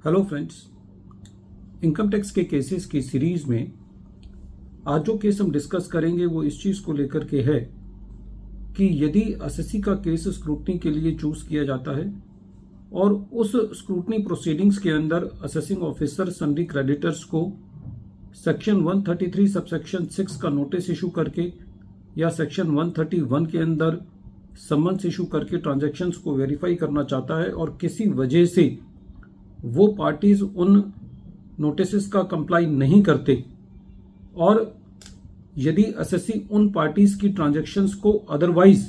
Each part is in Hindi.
हेलो फ्रेंड्स, इनकम टैक्स के केसेस की सीरीज में आज जो केस हम डिस्कस करेंगे वो इस चीज को लेकर के है कि यदि एसएससी का केस स्क्रूटनी के लिए चूज किया जाता है और उस स्क्रूटनी प्रोसीडिंग्स के अंदर असेसिंग ऑफिसर सन्ड्री क्रेडिटर्स को सेक्शन 133 सबसेक्शन 6 का नोटिस इशू करके या सेक्शन 131 के अंदर समन्स इशू करके ट्रांजैक्शंस को वेरीफाई करना चाहता है और किसी वजह से वो पार्टीज उन नोटिस का कंप्लाई नहीं करते और यदि एसएससी उन पार्टीज की ट्रांजैक्शंस को अदरवाइज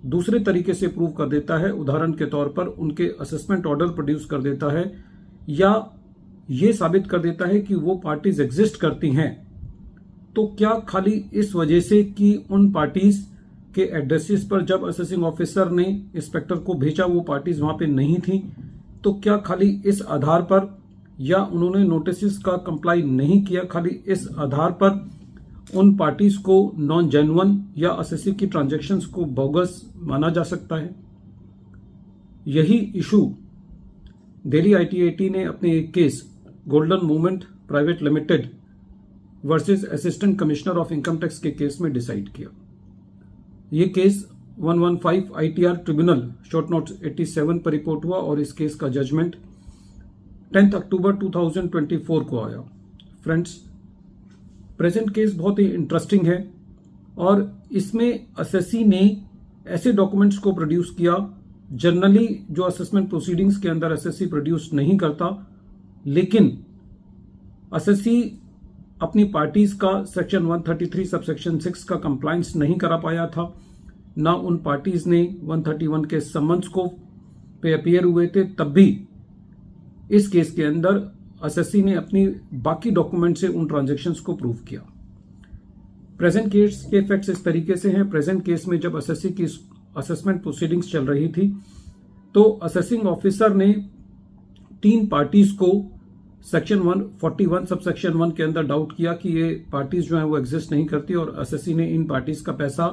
दूसरे तरीके से प्रूव कर देता है, उदाहरण के तौर पर उनके असेसमेंट ऑर्डर प्रोड्यूस कर देता है या ये साबित कर देता है कि वो पार्टीज एग्जिस्ट करती हैं, तो क्या खाली इस वजह से कि उन पार्टीज के एड्रेसेस पर जब असेसिंग ऑफिसर ने इंस्पेक्टर को भेजा वो पार्टीज वहां पे नहीं थी, तो क्या खाली इस आधार पर या उन्होंने नोटिस का कंप्लाई नहीं किया, खाली इस आधार पर उन पार्टीज को नॉन जेन्युइन या एसएससी की ट्रांजैक्शंस को बोगस माना जा सकता है? यही इशू दिल्ली आईटीएटी ने अपने एक case golden movement private limited versus assistant commissioner of income tax के केस में डिसाइड किया। ये case 115 ITR tribunal short note 87 पर रिपोर्ट हुआ और इस केस का जजमेंट 10 अक्टूबर 2024 को आया। फ्रेंड्स, प्रेजेंट केस बहुत ही इंटरेस्टिंग है और इसमें एसएससी ने ऐसे डॉक्यूमेंट्स को प्रोड्यूस किया जनरली जो असेसमेंट प्रोसीडिंग्स के अंदर एसएससी प्रोड्यूस नहीं करता, लेकिन एसएससी अपनी पार्टीज का सेक्शन 133 सबसेक्शन 6 का कंप्लायंस नहीं करा पाया था, ना उन पार्टीज ने 131 के समन्स को पे अपीयर हुए थे, तब भी इस केस के अंदर एसएससी ने अपनी बाकी डॉक्यूमेंट से उन ट्रांजैक्शंस को प्रूव किया। प्रेजेंट केस के फैक्ट्स इस तरीके से हैं। प्रेजेंट केस में जब एसएससी की असेसमेंट प्रोसीडिंग्स चल रही थी तो असेसिंग ऑफिसर ने 3 पार्टीज को सेक्शन 141 सबसेक्शन 1 के अंदर डाउट किया कि ये पार्टीज जो है वो एग्जिस्ट नहीं करती और एसएससी ने इन पार्टीज का पैसा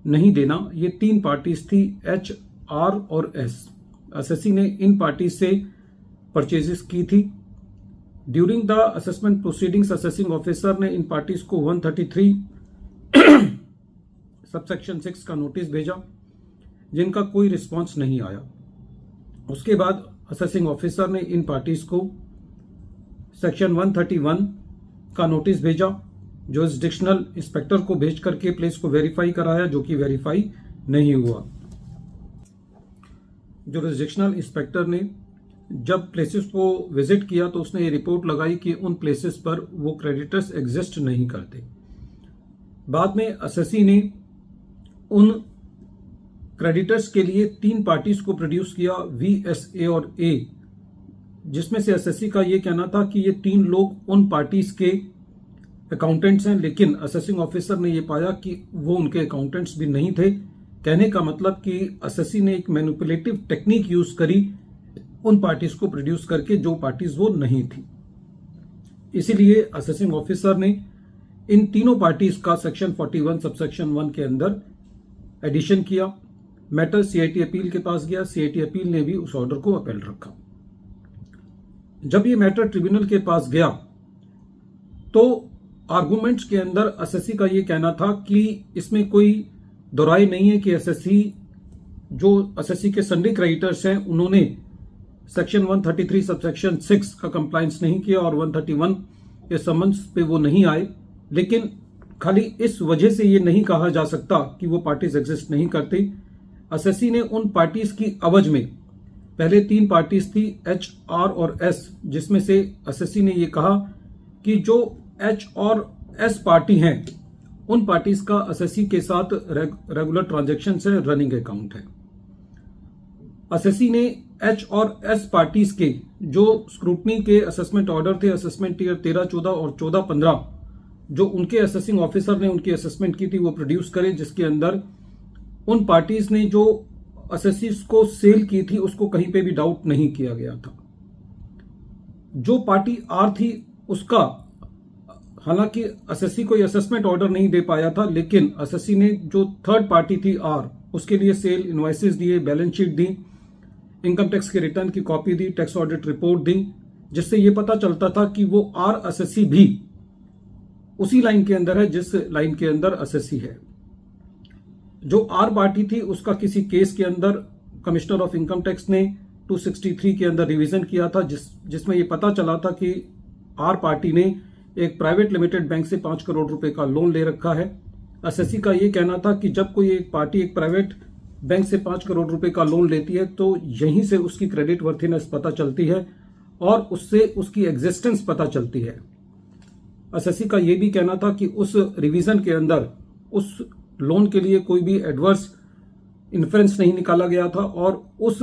नहीं देना। ये 3 पार्टीज थी एच, आर और एस। एसएससी ने इन पार्टीज से परचेजेस की थी। During the assessment proceedings assessing officer ने इन पार्टीज को 133 सबसेक्शन 6 का नोटिस भेजा जिनका कोई रिस्पांस नहीं आया। उसके बाद असेसिंग ऑफिसर ने इन पार्टीज को सेक्शन 131 का नोटिस भेजा, जुरिसडिक्शनल इंस्पेक्टर को भेज करके प्लेस को वेरीफाई कराया, जो कि वेरीफाई नहीं हुआ। जुरिसडिक्शनल इंस्पेक्टर ने जब प्लेसेस को विजिट किया तो उसने ये रिपोर्ट लगाई कि उन प्लेसेस पर वो क्रेडिटर्स एग्जिस्ट नहीं करते। बाद में एसएससी ने उन क्रेडिटर्स के लिए 3 पार्टीज को प्रोड्यूस किया, वी, एस, ए और ए, जिसमें से एसएससी का ये कहना था कि ये 3 लोग उन पार्टीज के अकाउंटेंट्स हैं, लेकिन असेसिंग ऑफिसर ने ये पाया कि वो उनके अकाउंटेंट्स भी नहीं थे। कहने का मतलब कि एसएससी ने एक मैनिपुलेटिव टेक्निक यूज करी उन पार्टीज को प्रोड्यूस करके जो पार्टीज वो नहीं थी। इसीलिए असेसिंग ऑफिसर ने इन तीनों पार्टीज का सेक्शन 41 सबसेक्शन 1 के अंदर एडिशन किया। मैटर सीआईटी अपील के पास गया, सीआईटी अपील ने भी उस ऑर्डर को अपील रखा। जब ये मैटर ट्रिब्यूनल के पास गया तो आर्गुमेंट्स के अंदर एसएससी का ये कहना था कि इसमें कोई दोहराई नहीं है कि एसएससी जो एसएससी के सन्ड्री क्रेडिटर्स हैं उन्होंने सेक्शन 133 सबसेक्शन 6 का कंप्लायंस नहीं किया और 131 के समन्स पे वो नहीं आए, लेकिन खाली इस वजह से ये नहीं कहा जा सकता कि वो पार्टीज एग्जिस्ट नहीं करती। एसएससी ने उन पार्टीज की अवज में पहले 3 पार्टीज थी एच, आर और एस, जिसमें से एसएससी ने ये कहा कि जो एच और एस पार्टी हैं उन पार्टीज का एसएससी के साथ रेगुलर ट्रांजैक्शन है, रनिंग अकाउंट है। एसएससी ने एच और एस पार्टीज के जो स्क्रूटनी के असेसमेंट ऑर्डर थे, असेसमेंट ईयर 13-14 और 14-15, जो उनके असेसिंग ऑफिसर ने उनकी असेसमेंट की थी वो प्रोड्यूस करे, जिसके अंदर उन पार्टीज ने जो एसएससी को सेल की थी उसको कहीं पे भी डाउट नहीं किया गया था। जो पार्टी आर थी उसका हालांकि एसएससी कोई असेसमेंट ऑर्डर नहीं दे पाया था, लेकिन एसएससी ने जो थर्ड पार्टी थी आर, उसके लिए सेल इनवॉइसेस दिए, बैलेंस शीट दी, इनकम टैक्स के रिटर्न की कॉपी दी, टैक्स ऑडिट रिपोर्ट दी, जिससे ये पता चलता था कि वो आर एसएससी भी उसी लाइन के अंदर है जिस लाइन के अंदर एसएससी है। जो आर पार्टी थी उसका किसी केस के अंदर कमिश्नर ऑफ इनकम टैक्स ने 263 के अंदर रिवीजन किया था, जिसमें यह पता चला था कि आर पार्टी ने एक प्राइवेट लिमिटेड बैंक से 5 करोड़ रुपए का लोन ले रखा है। एसएससी का यह कहना था कि जब कोई एक पार्टी एक प्राइवेट बैंक से 5 करोड़ रुपए का लोन लेती है तो यहीं से उसकी क्रेडिट वर्थीनेस पता चलती है और उससे उसकी एग्जिस्टेंस पता चलती है। एसएससी का यह भी कहना था कि उस रिवीजन के अंदर उस लोन के लिए कोई भी एडवर्स इन्फ्रेंस नहीं निकाला गया था और उस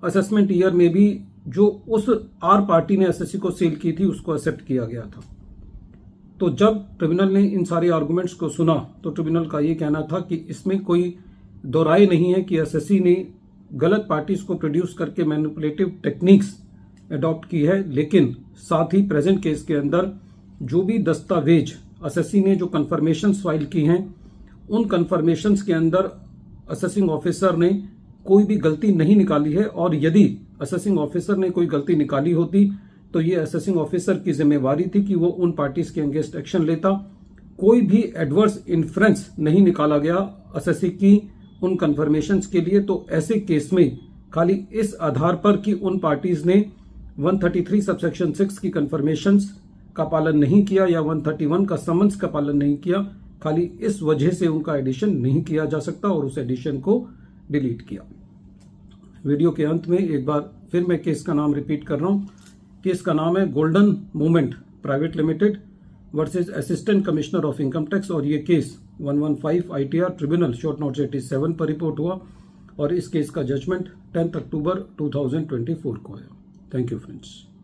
असेसमेंट ईयर में भी जो उस आर पार्टी ने एसएससी को सेल की थी उसको एक्सेप्ट किया गया था। तो जब ट्रिब्यूनल ने इन सारे आर्गुमेंट्स को सुना तो ट्रिब्यूनल का ये कहना था कि इसमें कोई दो राय नहीं है कि एसएससी ने गलत पार्टीज को प्रोड्यूस करके मैनिपुलेटिव टेक्निक्स अडॉप्ट की है, लेकिन साथ ही प्रेजेंट केस के अंदर जो भी दस्तावेज एसएससी ने जो कंफर्मेशंस फाइल की हैं उन कंफर्मेशंस के अंदर असेसिंग ऑफिसर ने कोई भी गलती नहीं निकाली है और यदि असेसिंग ऑफिसर ने कोई गलती निकाली होती तो ये असेसिंग ऑफिसर की जिम्मेवारी थी कि वो उन पार्टीज के अगेंस्ट एक्शन लेता। कोई भी एडवर्स इन्फ्रेंस नहीं निकाला गया एसएससी की उन कंफर्मेशंस के लिए। तो ऐसे केस में खाली इस आधार पर कि उन पार्टीज ने 133 सबसेक्शन 6 की कंफर्मेशंस का पालन नहीं किया या 131 का समन्स का पालन नहीं किया, खाली इस वजह से उनका एडिशन नहीं किया जा सकता और उस एडिशन को डिलीट किया। वीडियो के अंत में एक बार फिर मैं केस का नाम रिपीट कर रहा हूं। केस का नाम है golden moment private limited versus assistant commissioner of income tax और ये case 115 ITR tribunal short note 87 पर रिपोर्ट हुआ और इस केस का जजमेंट 10 अक्टूबर 2024 को आया। Thank you friends.